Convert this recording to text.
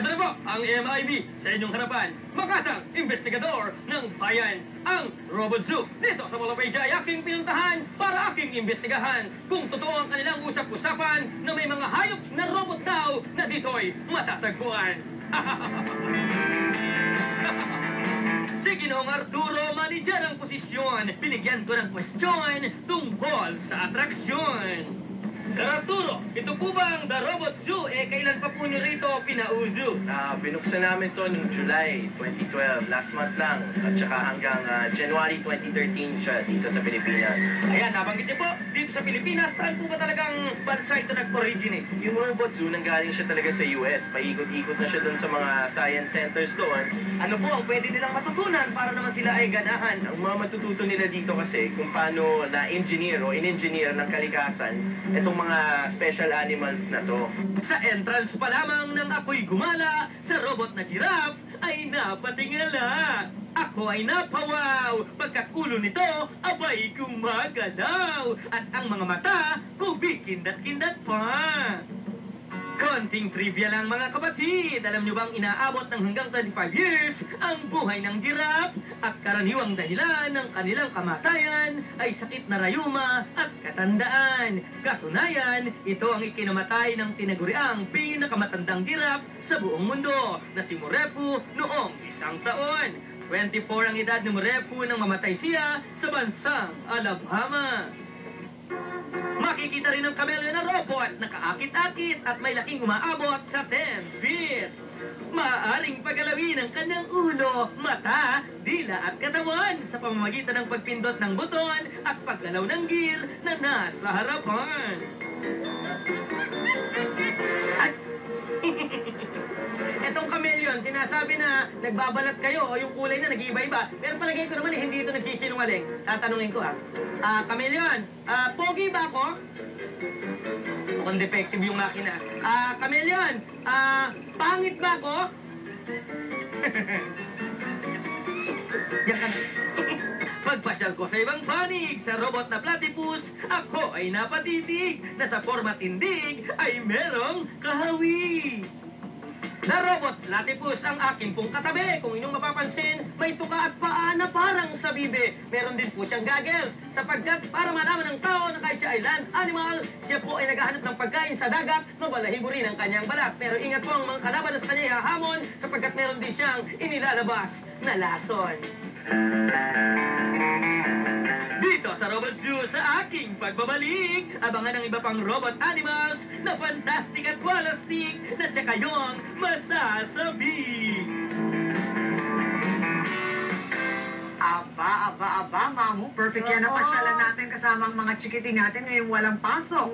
Ito na po ang MIB sa inyong harapan. Makatang investigador ng bayan, ang Robot Zoo. Dito sa Molopezia ay aking pinuntahan para aking investigahan kung totoo ang kanilang usap-usapan na may mga hayop na robot daw na dito'y matatagpuan. Si Ginoong Arturo, manager ang posisyon. Binigyan ko ng kwestiyon tungkol sa atraksyon. Sir Arturo, ito po ba ang The Robot Zoo? Kailan pa po nyo rito pinauso? Binuksan namin to noong July 2012, last month lang. At saka hanggang January 2013 siya dito sa Pilipinas. Ayan, nabanggit niyo po, dito sa Pilipinas, saan po ba talagang bansa ito nag-originate? Yung Robot Zoo, nanggaling siya talaga sa US. Paikot-ikot na siya doon sa mga science centers doon. Ano po ang pwede nilang matutunan para naman sila ay ganahan? Ang mga matututo nila dito kasi kung paano na-engineer o in-engineer ng kalikasan itong mga special animals na to. Sa entrance pa lamang nang ako'y gumala, sa robot na giraffe ay napatingala. Ako ay napawaw, pagkat ulo nito abay gumagalaw. At ang mga mata, kumikindat-kindat pa. Konting trivia lang mga kapatid. Alam nyo bang inaabot ng hanggang 25 years ang buhay ng giraffe? At karaniwang dahilan ng kanilang kamatayan ay sakit na rayuma at katandaan. Katunayan, ito ang ikinamatay ng tinaguriang pinakamatandang giraffe sa buong mundo na si Morefu noong 1 taon. 24 ang edad ni Morefu nang mamatay siya sa bansang Alabama. Makikita rin ang kamelyo na robot na kaakit-akit at may laking umaabot sa 10 feet. Maaaring pagalawin ang kanyang ulo, mata, dila at katawan sa pamamagitan ng pagpindot ng buton at paggalaw ng gear na nasa harapan. Etong kameleon, sinasabi na nagbabalat kayo o yung kulay na nag-iiba-iba. Pero palagay ko naman hindi ito nagsisinungaling. Tatanungin ko kameleon, pogi ba ako? Mukhang defective yung makina. Kameleon, pangit ba ako? Yan ka. Pagpasyal ko sa ibang panig, sa robot na platypus, ako ay napatitig na sa forma tindig ay merong kahawi. Na robot platypus ang aking pong katabi. Kung inyong mapapansin, may tuka at paa na parang sa bibe. Meron din po siyang goggles, sapagkat para malaman ng tao na kahit siya ay land animal, siya po ay naghahanap ng pagkain sa dagat, mabalahibo rin ang kanyang balat. Pero ingat po ang mga kalaban na sa kanya hahamon, sapagkat meron din siyang inilalabas na lason. Dito sa Robot Zoo sa aking pagbabalik, abangan ang iba pang robot animals na fantastic at walastik na tsaka yung masasabi. Aba, Mamu. Perfect yan ang pasyalan natin kasama ang mga chikiting natin ngayong walang pasok.